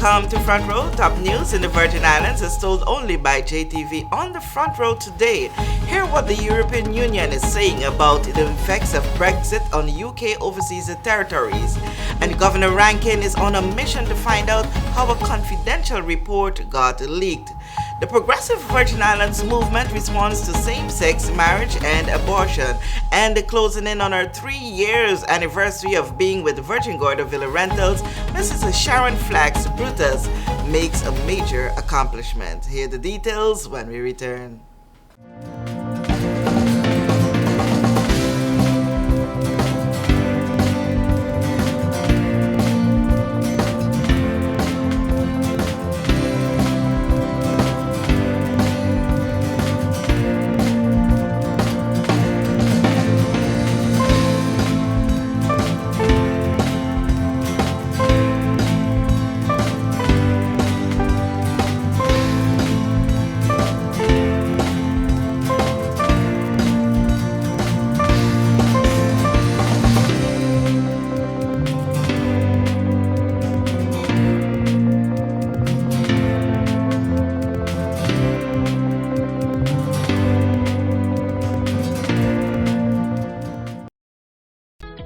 Welcome to Front Row. Top news in the Virgin Islands is told only by JTV on the Front Row today. Hear what the European Union is saying about the effects of Brexit on UK overseas territories. And Governor Rankin is on a mission to find out how a confidential report got leaked. The Progressive Virgin Islands movement responds to same-sex marriage and abortion, and closing in on her 3 years anniversary of being with Virgin Gorda Villa Rentals, Mrs. Sharon Flax Brutus makes a major accomplishment. Hear the details when we return.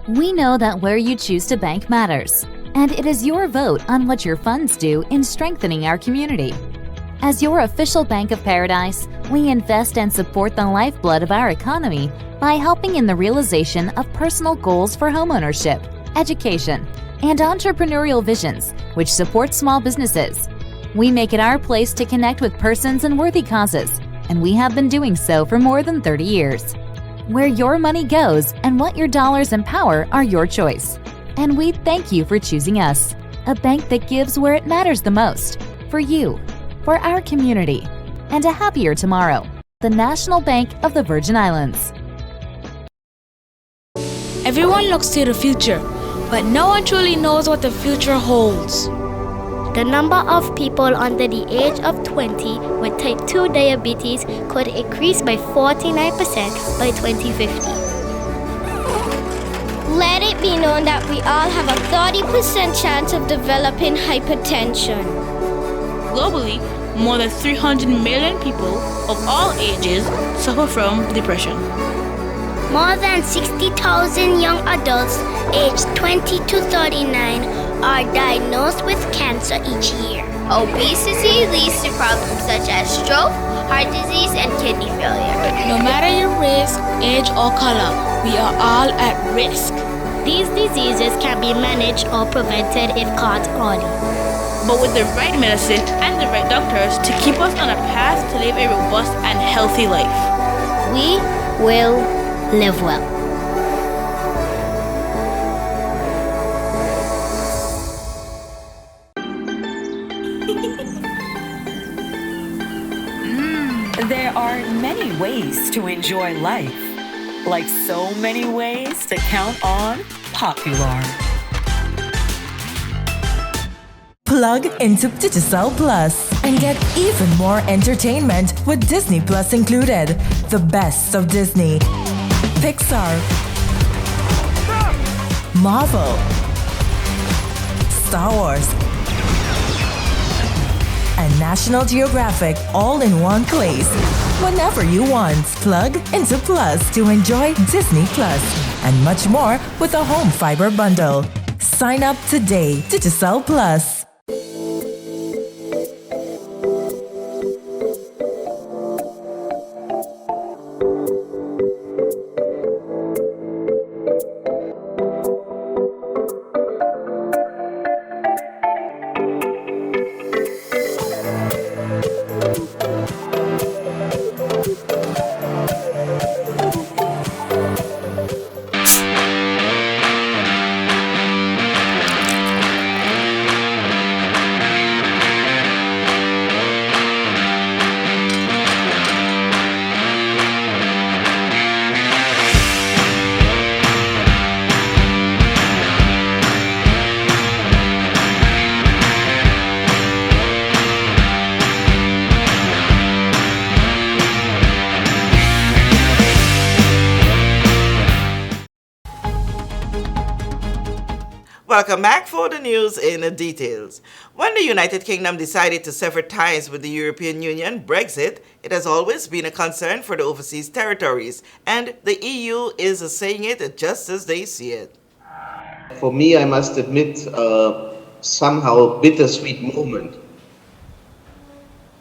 We know that where you choose to bank matters, and it is your vote on what your funds do in strengthening our community. As your official Bank of Paradise, we invest and support the lifeblood of our economy by helping in the realization of personal goals for homeownership, education, and entrepreneurial visions, which support small businesses. We make it our place to connect with persons and worthy causes, and we have been doing so for more than 30 years. Where your money goes and what your dollars empower are your choice. And we thank you for choosing us, a bank that gives where it matters the most, for you, for our community, and a happier tomorrow. The National Bank of the Virgin Islands. Everyone looks to the future, but no one truly knows what the future holds. The number of people under the age of 20 with type 2 diabetes could increase by 49% by 2050. Let it be known that we all have a 30% chance of developing hypertension. Globally, more than 300 million people of all ages suffer from depression. More than 60,000 young adults aged 20 to 39 are diagnosed with cancer each year. Obesity leads to problems such as stroke, heart disease, and kidney failure. No matter your race, age, or color, we are all at risk. These diseases can be managed or prevented if caught early. But with the right medicine and the right doctors to keep us on a path to live a robust and healthy life, we will live well. There are many ways to enjoy life, like so many ways to count on Popular. Plug into Digicel Plus and get even more entertainment with Disney Plus included. The best of Disney, Pixar, Marvel, Star Wars, and National Geographic all in one place. Whenever you want, plug into Plus to enjoy Disney Plus and much more with a home fiber bundle. Sign up today. Digicel Plus. Welcome back for the news in details. When the United Kingdom decided to sever ties with the European Union, Brexit, it has always been a concern for the overseas territories, and the EU is saying it just as they see it. For me, I must admit, somehow bittersweet moment.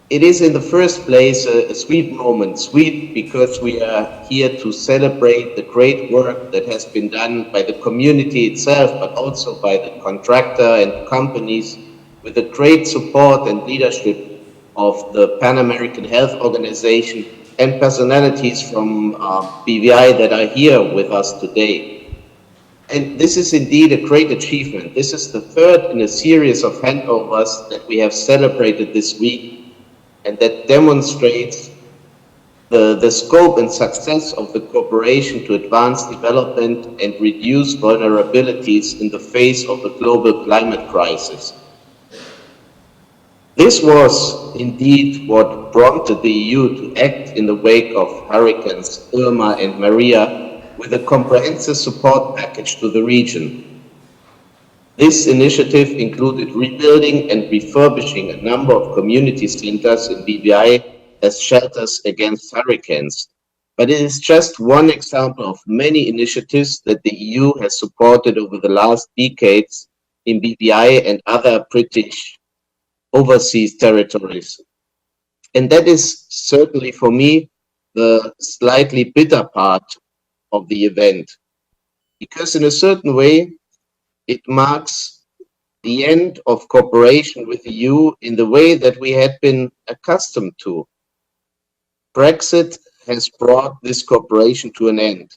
It is in the first place a sweet moment, sweet because we are here to celebrate the great work that has been done by the community itself, but also by the contractor and companies with the great support and leadership of the Pan American Health Organization and personalities from BVI that are here with us today. And this is indeed a great achievement. This is the third in a series of handovers that we have celebrated this week, and that demonstrates the scope and success of the cooperation to advance development and reduce vulnerabilities in the face of the global climate crisis. This was indeed what prompted the EU to act in the wake of hurricanes Irma and Maria with a comprehensive support package to the region. This initiative included rebuilding and refurbishing a number of community centers in BVI as shelters against hurricanes. But it is just one example of many initiatives that the EU has supported over the last decades in BVI and other British overseas territories. And that is certainly for me the slightly bitter part of the event, because in a certain way, it marks the end of cooperation with the EU in the way that we had been accustomed to. Brexit has brought this cooperation to an end.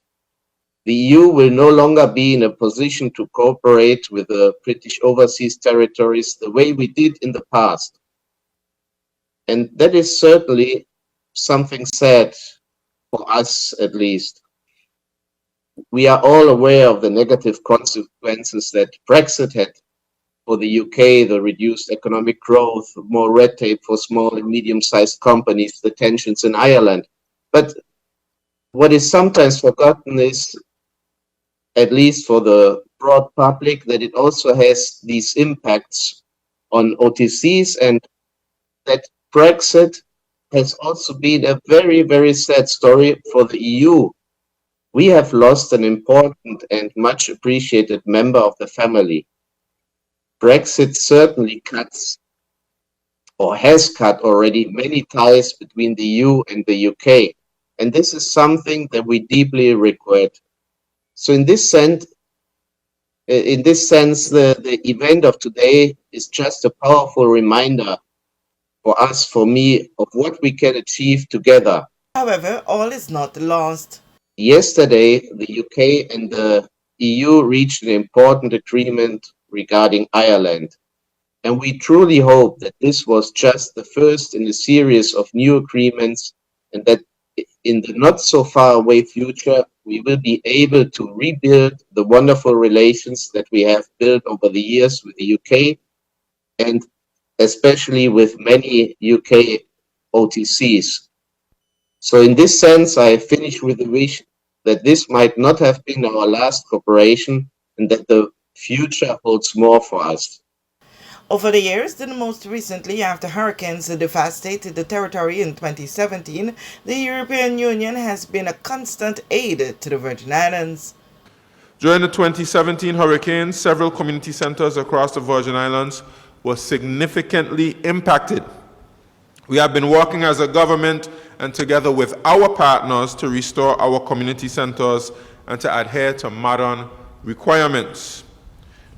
The EU will no longer be in a position to cooperate with the British overseas territories the way we did in the past. And that is certainly something sad, for us at least. We are all aware of the negative consequences that Brexit had for the UK, the reduced economic growth, more red tape for small and medium-sized companies, the tensions in Ireland. But what is sometimes forgotten is, at least for the broad public, that it also has these impacts on OTCs, and that Brexit has also been a very, very sad story for the EU. We have lost an important and much appreciated member of the family. Brexit certainly cuts, or has cut already, many ties between the EU and the UK. And this is something that we deeply regret. So in this sense, the event of today is just a powerful reminder for us, for me, of what we can achieve together. However, all is not lost. Yesterday, the UK and the EU reached an important agreement regarding Ireland, and we truly hope that this was just the first in a series of new agreements, and that in the not so far away future, we will be able to rebuild the wonderful relations that we have built over the years with the UK, and especially with many UK OTCs. So in this sense, I finish with the wish that this might not have been our last cooperation, and that the future holds more for us. Over the years, and most recently after hurricanes devastated the territory in 2017, the European Union has been a constant aid to the Virgin Islands. During the 2017 hurricanes, several community centers across the Virgin Islands were significantly impacted. We have been working as a government and together with our partners to restore our community centers and to adhere to modern requirements.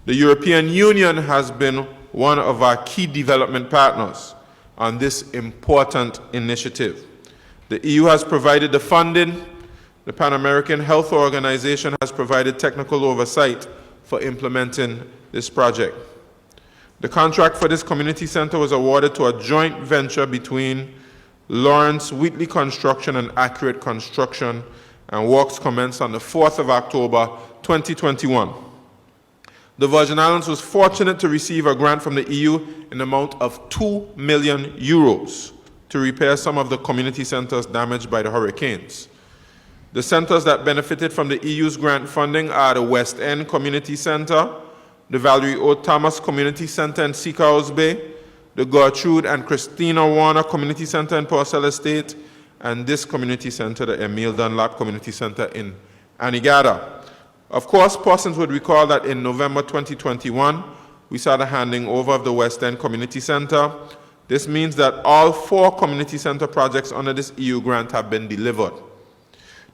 The European Union has been one of our key development partners on this important initiative. The EU has provided the funding. The Pan American Health Organization has provided technical oversight for implementing this project. The contract for this community center was awarded to a joint venture between Lawrence Wheatley Construction and Accurate Construction, and works commenced on the 4th of October 2021. The Virgin Islands was fortunate to receive a grant from the EU in the amount of €2 million to repair some of the community centers damaged by the hurricanes. The centers that benefited from the EU's grant funding are the West End Community Center, the Valerie O. Thomas Community Center in Seacows Bay, the Gertrude and Christina Warner Community Center in Purcell Estate, and this community center, the Emile Dunlap Community Center in Anegada. Of course, persons would recall that in November 2021, we saw the handing over of the West End Community Center. This means that all 4 community center projects under this EU grant have been delivered.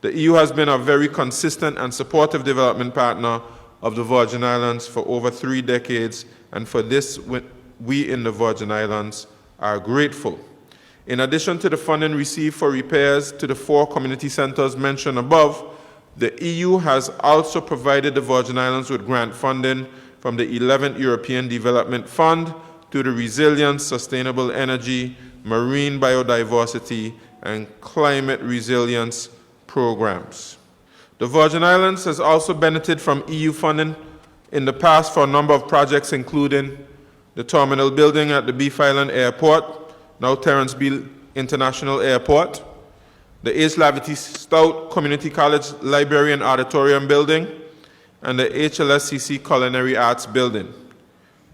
The EU has been a very consistent and supportive development partner of the Virgin Islands for over 3 decades, and for this, we in the Virgin Islands are grateful. In addition to the funding received for repairs to the 4 community centers mentioned above, the EU has also provided the Virgin Islands with grant funding from the 11th European Development Fund to the Resilience, Sustainable Energy, Marine Biodiversity, and Climate Resilience programs. The Virgin Islands has also benefited from EU funding in the past for a number of projects, including the terminal building at the Beef Island Airport, now Terence Beale International Airport, the H. Lavity Stout Community College Library and Auditorium Building, and the HLSCC Culinary Arts Building,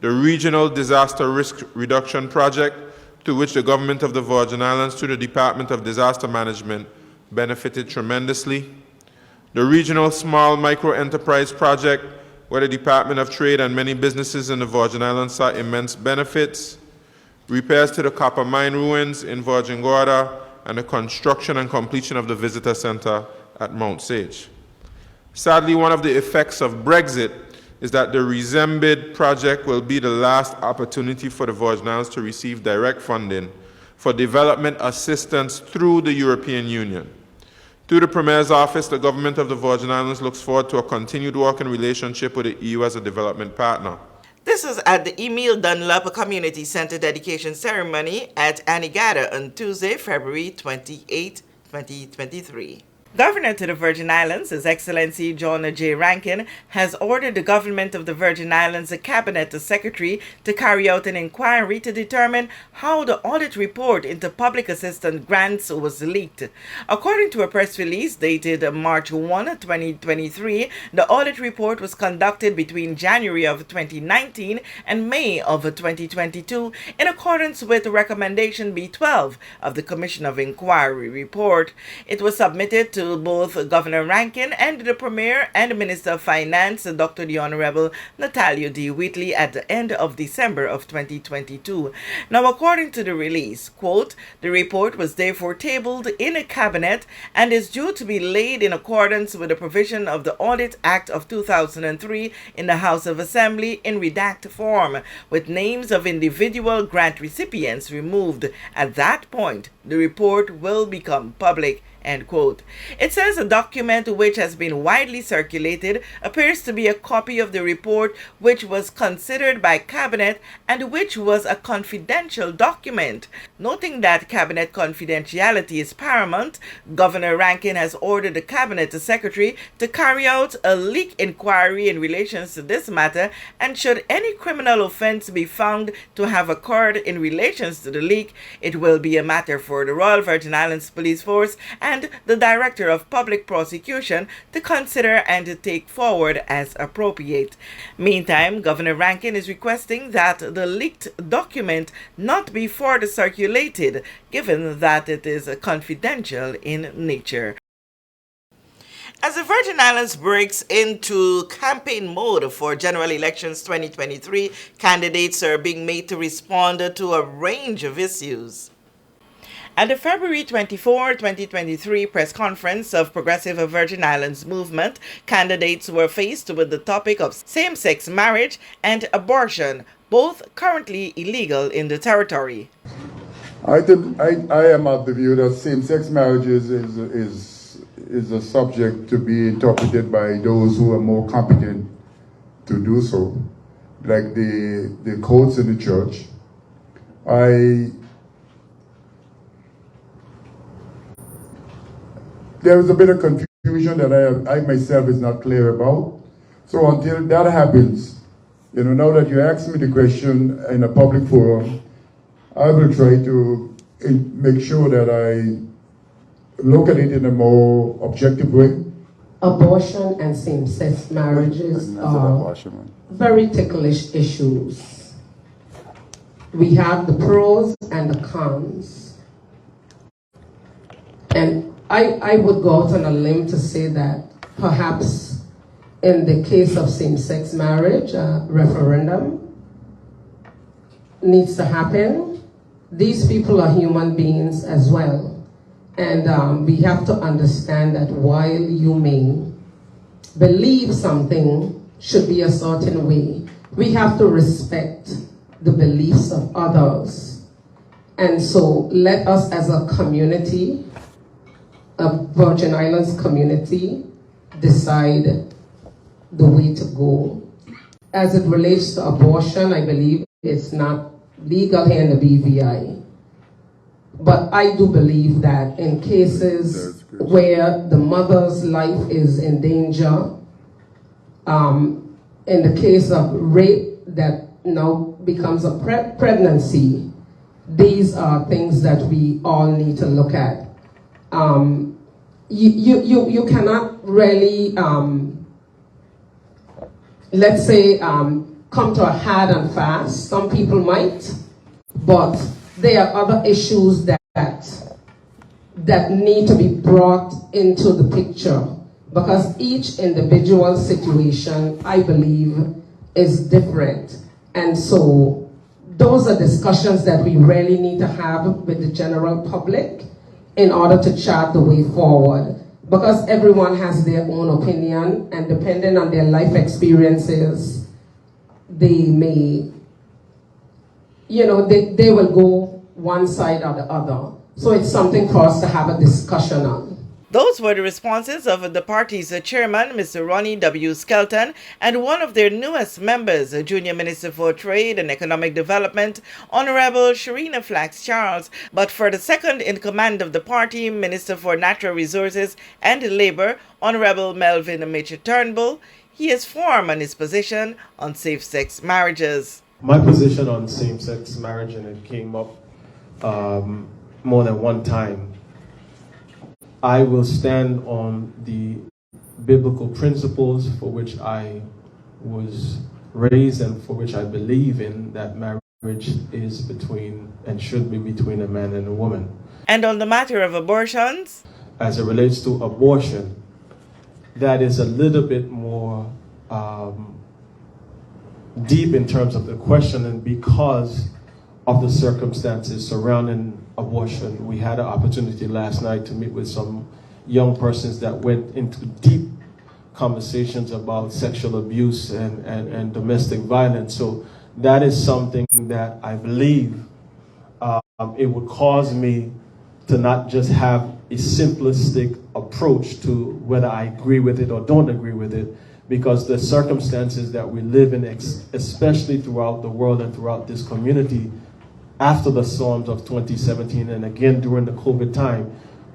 the Regional Disaster Risk Reduction Project, to which the Government of the Virgin Islands through the Department of Disaster Management benefited tremendously, the Regional Small Micro Enterprise Project, where the Department of Trade and many businesses in the Virgin Islands saw immense benefits, repairs to the copper mine ruins in Virgin Gorda, and the construction and completion of the visitor center at Mount Sage. Sadly, one of the effects of Brexit is that the Resembid project will be the last opportunity for the Virgin Islands to receive direct funding for development assistance through the European Union. Through the Premier's Office, the Government of the Virgin Islands looks forward to a continued working relationship with the EU as a development partner. This was at the Emile Dunlap Community Center dedication ceremony at Anegada on Tuesday, February 28, 2023. Governor to the Virgin Islands, His Excellency John J. Rankin, has ordered the Government of the Virgin Islands Cabinet Secretary to carry out an inquiry to determine how the audit report into public assistance grants was leaked. According to a press release dated March 1, 2023, the audit report was conducted between January of 2019 and May of 2022 in accordance with recommendation B12 of the Commission of Inquiry report. It was submitted to both Governor Rankin and the Premier and Minister of Finance, Dr. the Honorable Natalia D. Whitley, at the end of December of 2022. Now, according to the release, quote, the report was therefore tabled in a cabinet and is due to be laid in accordance with the provision of the Audit Act of 2003 in the House of Assembly in redact form, with names of individual grant recipients removed. At that point, the report will become public. End quote. It says a document which has been widely circulated appears to be a copy of the report which was considered by Cabinet and which was a confidential document. Noting that Cabinet confidentiality is paramount, Governor Rankin has ordered the Cabinet Secretary to carry out a leak inquiry in relation to this matter, and should any criminal offense be found to have occurred in relation to the leak, it will be a matter for the Royal Virgin Islands Police Force and the Director of Public Prosecution to consider and to take forward as appropriate. Meantime, Governor Rankin is requesting that the leaked document not be further circulated, given that it is confidential in nature. As the Virgin Islands breaks into campaign mode for general elections 2023, candidates are being made to respond to a range of issues. At the February 24, 2023 press conference of Progressive Virgin Islands Movement, candidates were faced with the topic of same-sex marriage and abortion, both currently illegal in the territory. I am of the view that same-sex marriage is a subject to be interpreted by those who are more competent to do so, like the courts in the church. There is a bit of confusion that I myself is not clear about. So until that happens, now that you asked me the question in a public forum, I will try to make sure that I look at it in a more objective way abortion and same-sex marriages are very ticklish issues. We have the pros and the cons. And I would go out on a limb to say that perhaps in the case of same-sex marriage, a referendum needs to happen. These people are human beings as well. And we have to understand that while you may believe something should be a certain way, we have to respect the beliefs of others. And so let us as a community, a Virgin Islands community, decide the way to go. As it relates to abortion, I believe it's not legal here in the BVI. But I do believe that in cases where the mother's life is in danger, in the case of rape that now becomes a pregnancy, these are things that we all need to look at. You cannot really, let's say, come to a hard and fast. Some people might, but there are other issues that need to be brought into the picture, because each individual situation, I believe, is different. And so those are discussions that we really need to have with the general public in order to chart the way forward, because everyone has their own opinion, and depending on their life experiences, they may, they will go one side or the other. So it's something for us to have a discussion on. Those were the responses of the party's chairman, Mr. Ronnie W. Skelton, and one of their newest members, Junior Minister for Trade and Economic Development, Honorable Sharina Flax Charles. But for the second in command of the party, Minister for Natural Resources and Labor, Honorable Melvin Mitch Turnbull, he is firm on his position on safe-sex marriages. My position on same-sex marriage, and it came up more than one time, I will stand on the biblical principles for which I was raised and for which I believe in, that marriage is between and should be between a man and a woman. And on the matter of abortions? As it relates to abortion, that is a little bit more deep in terms of the question, and because of the circumstances surrounding abortion. We had an opportunity last night to meet with some young persons that went into deep conversations about sexual abuse and domestic violence. So that is something that I believe it would cause me to not just have a simplistic approach to whether I agree with it or don't agree with it, because the circumstances that we live in, especially throughout the world and throughout this community, after the storms of 2017 and again during the COVID time,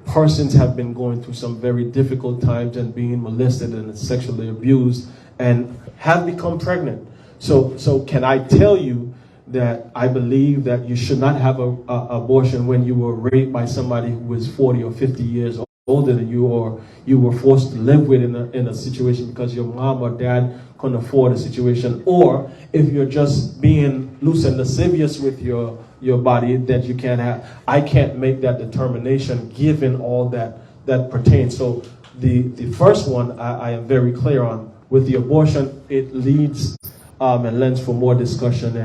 persons have been going through some very difficult times and being molested and sexually abused and have become pregnant. So can I tell you that I believe that you should not have an abortion when you were raped by somebody who was 40 or 50 years older than you, or you were forced to live with in a situation because your mom or dad couldn't afford a situation, or if you're just being loose and lascivious with your body that you can't have. I can't make that determination given all that pertains. So the first one I am very clear on. With the abortion, it leads and lends for more discussion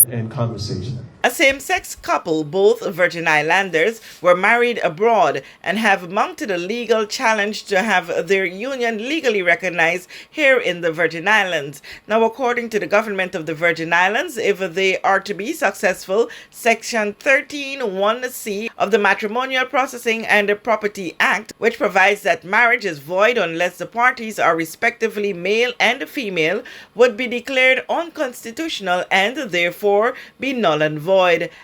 and conversation. A same-sex couple, both Virgin Islanders, were married abroad and have mounted a legal challenge to have their union legally recognized here in the Virgin Islands. Now, according to the government of the Virgin Islands, if they are to be successful, Section 13(1)(c) of the Matrimonial Processing and Property Act, which provides that marriage is void unless the parties are respectively male and female, would be declared unconstitutional and therefore be null and void.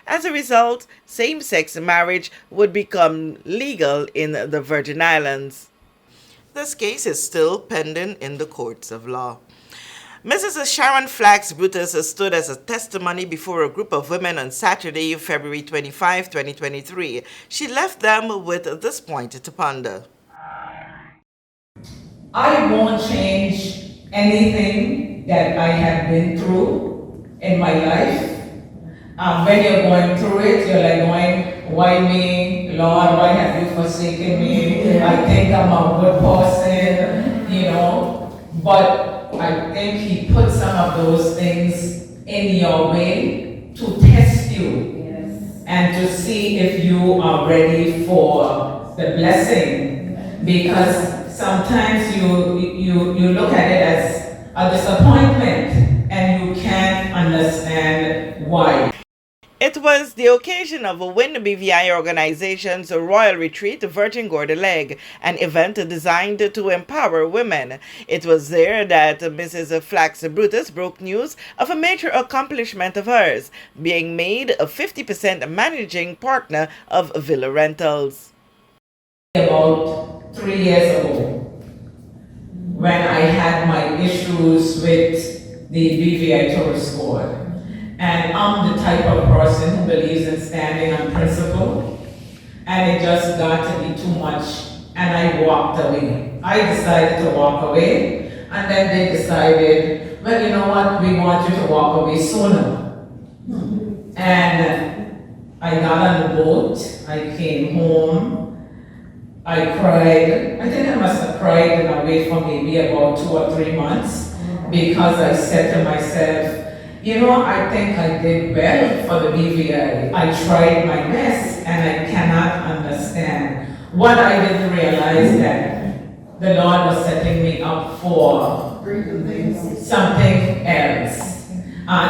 As a result, same-sex marriage would become legal in the Virgin Islands. This case is still pending in the courts of law. Mrs. Sharon Flax Brutus stood as a testimony before a group of women on Saturday, February 25, 2023. She left them with this point to ponder. I won't change anything that I have been through in my life. When you're going through it, you're like going, why me? Lord, why have you forsaken me? I think I'm a good person, you know. But I think He put some of those things in your way to test you and to see if you are ready for the blessing. Because sometimes you look at it as a disappointment and you can't understand why. It was the occasion of a Win BVI organization's Royal Retreat Virgin Gorda Leg, an event designed to empower women. It was there that Mrs. Flax Brutus broke news of a major accomplishment of hers, being made a 50% managing partner of Villa Rentals. About 3 years ago, when I had my issues with the BVI Tourist Board, and I'm the type of person who believes in standing on principle, and it just got to be too much, and I walked away. I decided to walk away, and then they decided, well, you know what, we want you to walk away sooner. And I got on the boat, I came home, I cried. I think I must have cried in a way for maybe about 2 or 3 months, because I said to myself, you know, I think I did well for the BVI. I tried my best, and I cannot understand. What I didn't realize that the Lord was setting me up for something else.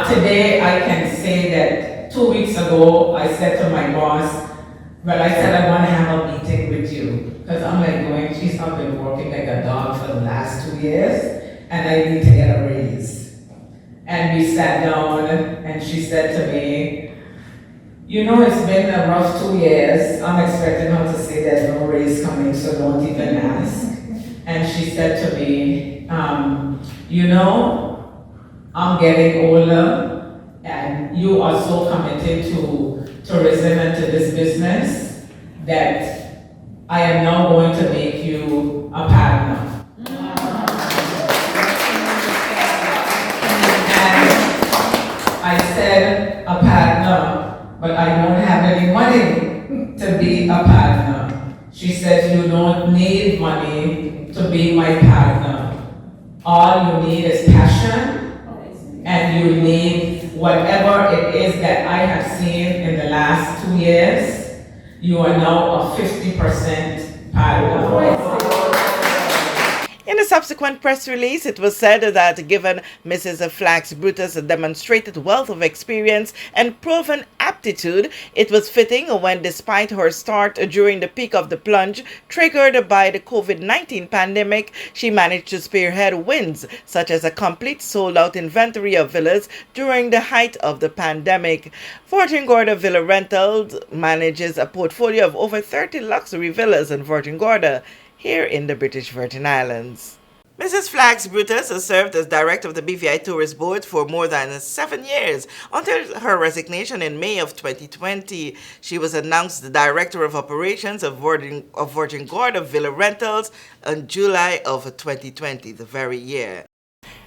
Today, I can say that 2 weeks ago, I said to my boss, well, I said I want to have a meeting with you. Because I'm like going, she's not been working like a dog for the last 2 years, and I need to get a raise. And we sat down, and she said to me, you know, it's been a rough 2 years. I'm expecting her to say there's no raise coming, so don't even ask. And she said to me, you know, I'm getting older, and you are so committed to tourism and to this business that I am now going to make you a partner. I said a partner, but I don't have any money to be a partner. She said, you don't need money to be my partner. All you need is passion, and you need whatever it is that I have seen in the last 2 years. You are now a 50% partner. In a subsequent press release, it was said that given Mrs. Flax Brutus' demonstrated wealth of experience and proven aptitude, it was fitting when, despite her start during the peak of the plunge triggered by the COVID-19 pandemic, she managed to spearhead wins such as a complete sold-out inventory of villas during the height of the pandemic. Virgin Gorda Villa Rentals manages a portfolio of over 30 luxury villas in Virgin Gorda, here in the British Virgin Islands. Mrs. Flax Brutus has served as director of the BVI Tourist Board for more than 7 years until her resignation in May of 2020. She was announced the director of operations of Virgin Gorda Villa Rentals in July of 2020, the very year.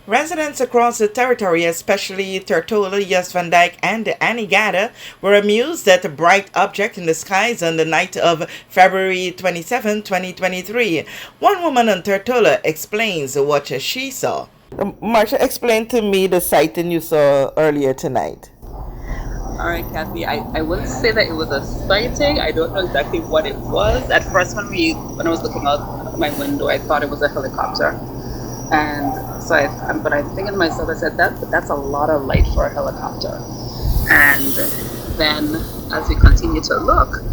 Residents across the territory, especially Tortola, Jas Van Dyke, and Anegada, were amused at a bright object in the skies on the night of February 27, 2023. One woman on Tortola explains what she saw. Marsha, explain to me the sighting you saw earlier tonight. All right, Kathy, I wouldn't say that it was a sighting. I don't know exactly what it was. At first, when I was looking out my window, I thought it was a helicopter. And so but I think to myself, I said, that's a lot of light for a helicopter. And then as we continue to look,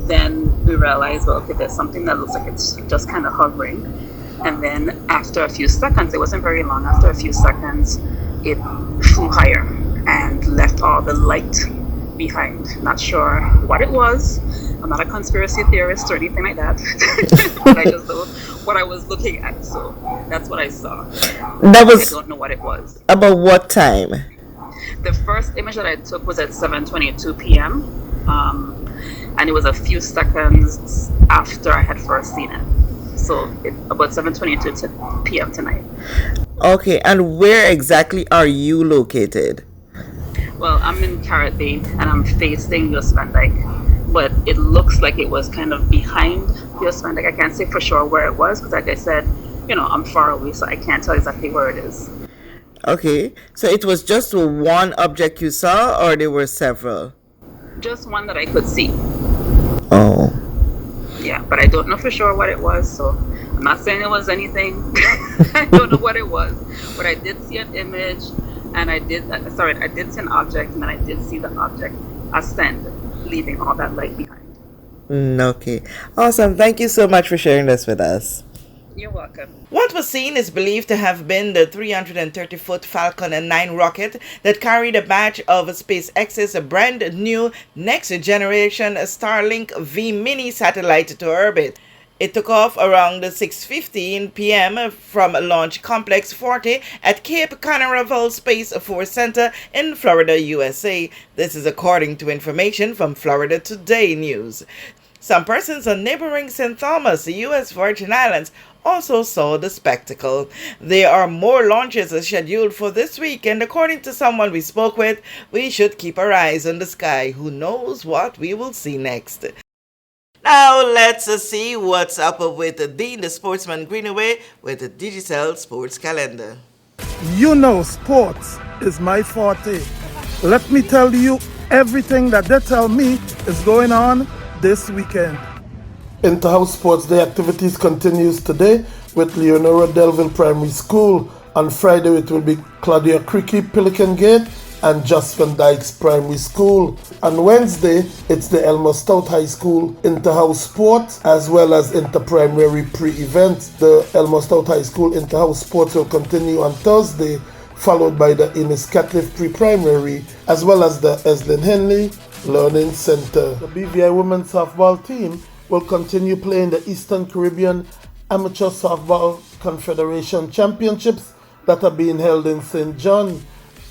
then we realize, well, okay, there's something that looks like it's just kind of hovering. And then after a few seconds, it wasn't very long, after a few seconds, it flew higher and left all the light behind. Not sure what it was. I'm not a conspiracy theorist or anything like that. But I just know what I was looking at. So that's what I saw. I don't know what it was. About what time? The first image that I took was at 7:22 p.m. And it was a few seconds after I had first seen it. So about 7:22 p.m. tonight. Okay, and where exactly are you located? Well, I'm in Carrot Bay and I'm facing US Van Dyke, but it looks like it was kind of behind US Van Dyke. I can't say for sure where it was because, like I said, I'm far away, so I can't tell exactly where it is. Okay, so it was just one object you saw, or there were several? Just one that I could see. Oh. Yeah, but I don't know for sure what it was, so I'm not saying it was anything. I don't know what it was, but I did see an image, and I did see an object, and then I did see the object ascend, leaving all that light behind. Okay, awesome. Thank you so much for sharing this with us. You're welcome. What was seen is believed to have been the 330-foot Falcon 9 rocket that carried a batch of SpaceX's brand new next generation Starlink V mini satellite to orbit. It took off around 6:15 p.m. from Launch Complex 40 at Cape Canaveral Space Force Center in Florida, USA. This is according to information from Florida Today News. Some persons on neighboring St. Thomas, the U.S. Virgin Islands, also saw the spectacle. There are more launches scheduled for this week, and according to someone we spoke with, we should keep our eyes on the sky. Who knows what we will see next? Now let's see what's up with Dean the Sportsman Greenaway with the Digicel Sports Calendar. Sports is my forte. Let me tell you everything that they tell me is going on this weekend. Inter-house Sports Day activities continues today with Leonora Delville Primary School. On Friday it will be Claudia Cricky Pelican Gate and Just Van Dyke's Primary School. On Wednesday, it's the Elmer Stout High School Inter-House Sports as well as Inter-Primary pre-events. The Elmer Stout High School Inter-House Sports will continue on Thursday, followed by the Inniscatliff pre-primary as well as the Eslin Henley Learning Center. The BVI women's softball team will continue playing the Eastern Caribbean Amateur Softball Confederation Championships that are being held in St. John.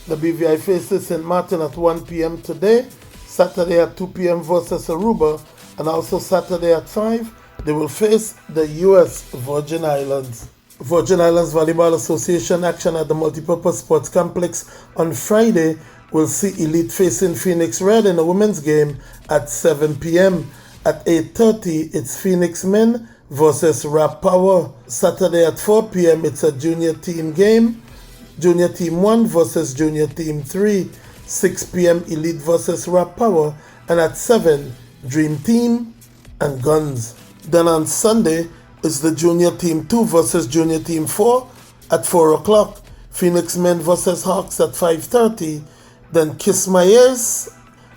The BVI faces St. Martin at 1 p.m. today, Saturday at 2 p.m. versus Aruba, and also Saturday at 5, they will face the U.S. Virgin Islands. Virgin Islands Volleyball Association action at the Multipurpose Sports Complex on Friday will see Elite facing Phoenix Red in a women's game at 7 p.m. At 8:30, it's Phoenix Men versus Rap Power. Saturday at 4 p.m., it's a junior team game. Junior Team 1 versus Junior Team 3, 6 p.m. Elite versus Rap Power, and at 7, Dream Team and Guns. Then on Sunday, it's the Junior Team 2 versus Junior Team 4 at 4 o'clock, Phoenix Men versus Hawks at 5:30, then Kiss My Ears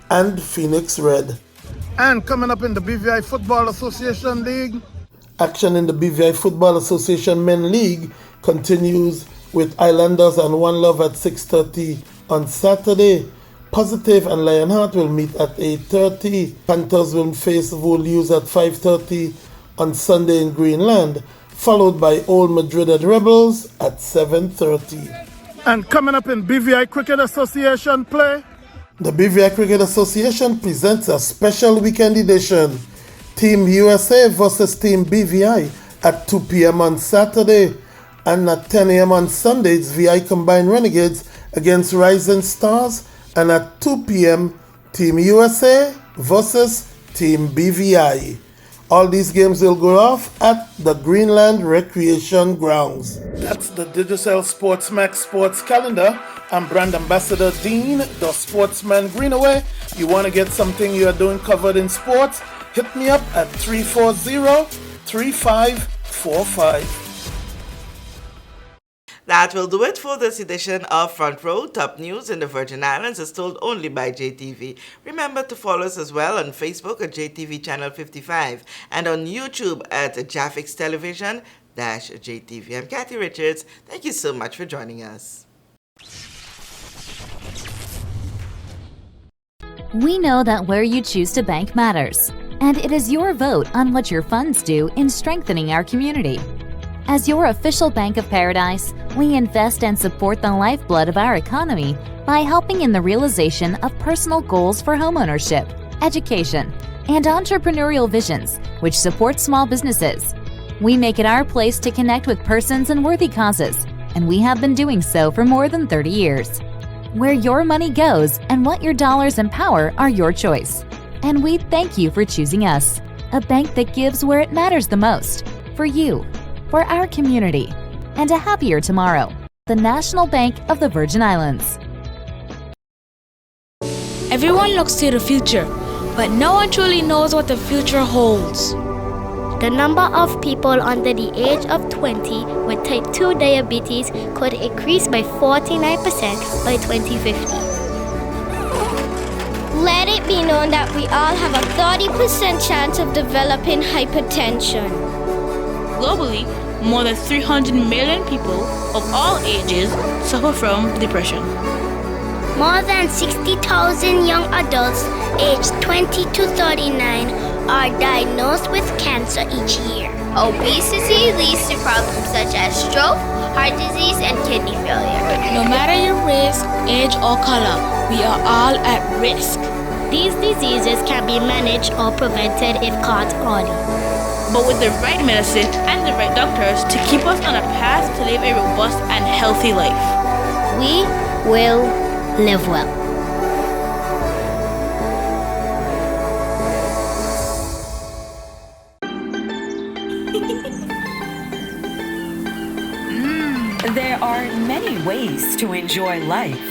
and Phoenix Red. And coming up in the BVI Football Association League, action in the BVI Football Association Men League continues with Islanders and One Love at 6:30 on Saturday. Positive and Lionheart will meet at 8:30. Panthers will face Volus at 5:30 on Sunday in Greenland, followed by Old Madrid and Rebels at 7:30. And coming up in BVI Cricket Association play, the BVI Cricket Association presents a special weekend edition. Team USA versus Team BVI at 2 p.m. on Saturday. And at 10 a.m. on Sunday, it's VI Combined Renegades against Rising Stars. And at 2 p.m., Team USA versus Team BVI. All these games will go off at the Greenland Recreation Grounds. That's the Digicel Sports Max Sports Calendar. I'm Brand Ambassador Dean, the Sportsman Greenaway. You want to get something you are doing covered in sports? Hit me up at 340-3545. That will do it for this edition of Front Row. Top news in the Virgin Islands is told only by JTV. Remember to follow us as well on Facebook at JTV Channel 55 and on YouTube at Jahphix Television-JTV. I'm Kathy Richards. Thank you so much for joining us. We know that where you choose to bank matters, and it is your vote on what your funds do in strengthening our community. As your official Bank of Paradise, we invest and support the lifeblood of our economy by helping in the realization of personal goals for homeownership, education, and entrepreneurial visions, which support small businesses. We make it our place to connect with persons and worthy causes, and we have been doing so for more than 30 years. Where your money goes and what your dollars empower are your choice. And we thank you for choosing us, a bank that gives where it matters the most, for you, for our community, and a happier tomorrow. The National Bank of the Virgin Islands. Everyone looks to the future, but no one truly knows what the future holds. The number of people under the age of 20 with type 2 diabetes could increase by 49% by 2050. Let it be known that we all have a 30% chance of developing hypertension. Globally, more than 300 million people of all ages suffer from depression. More than 60,000 young adults aged 20 to 39 are diagnosed with cancer each year. Obesity leads to problems such as stroke, heart disease, and kidney failure. No matter your race, age, or color, we are all at risk. These diseases can be managed or prevented if caught early. But with the right medicine and the right doctors to keep us on a path to live a robust and healthy life, we will live well. There are many ways to enjoy life,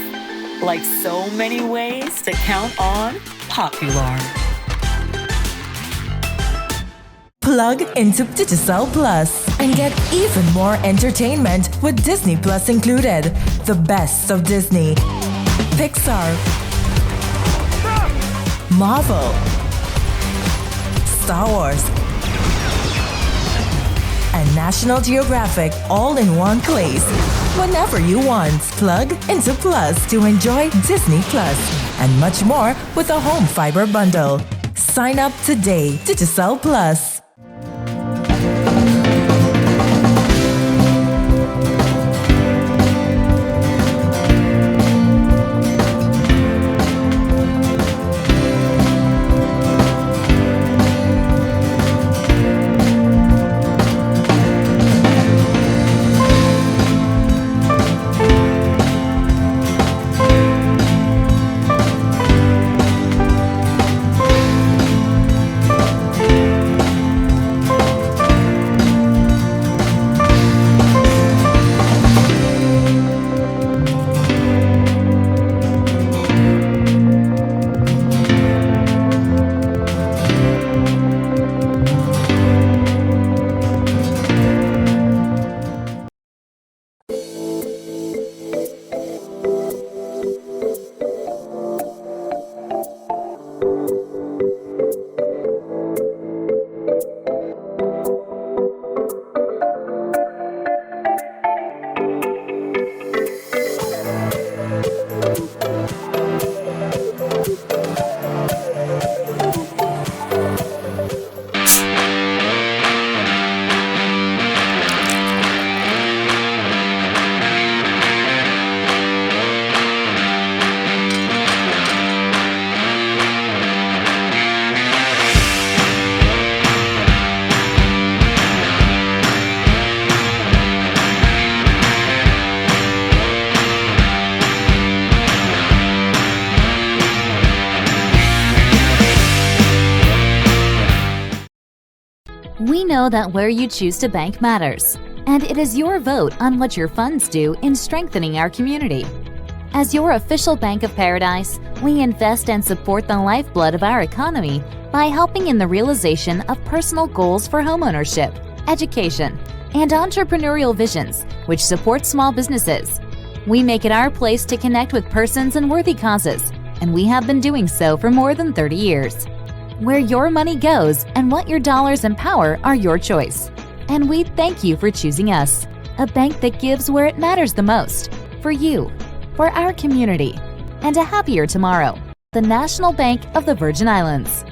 like so many ways to count on popular. Plug into Digicel Plus and get even more entertainment with Disney Plus included. The best of Disney, Pixar, Marvel, Star Wars, and National Geographic all in one place. Whenever you want, plug into Plus to enjoy Disney Plus and much more with a home fiber bundle. Sign up today. Digicel Plus. We know that where you choose to bank matters, and it is your vote on what your funds do in strengthening our community. As your official Bank of Paradise, we invest and support the lifeblood of our economy by helping in the realization of personal goals for homeownership, education, and entrepreneurial visions, which support small businesses. We make it our place to connect with persons and worthy causes, and we have been doing so for more than 30 years. Where your money goes and what your dollars empower are your choice. And we thank you for choosing us, a bank that gives where it matters the most, for you, for our community, and a happier tomorrow. The National Bank of the Virgin Islands.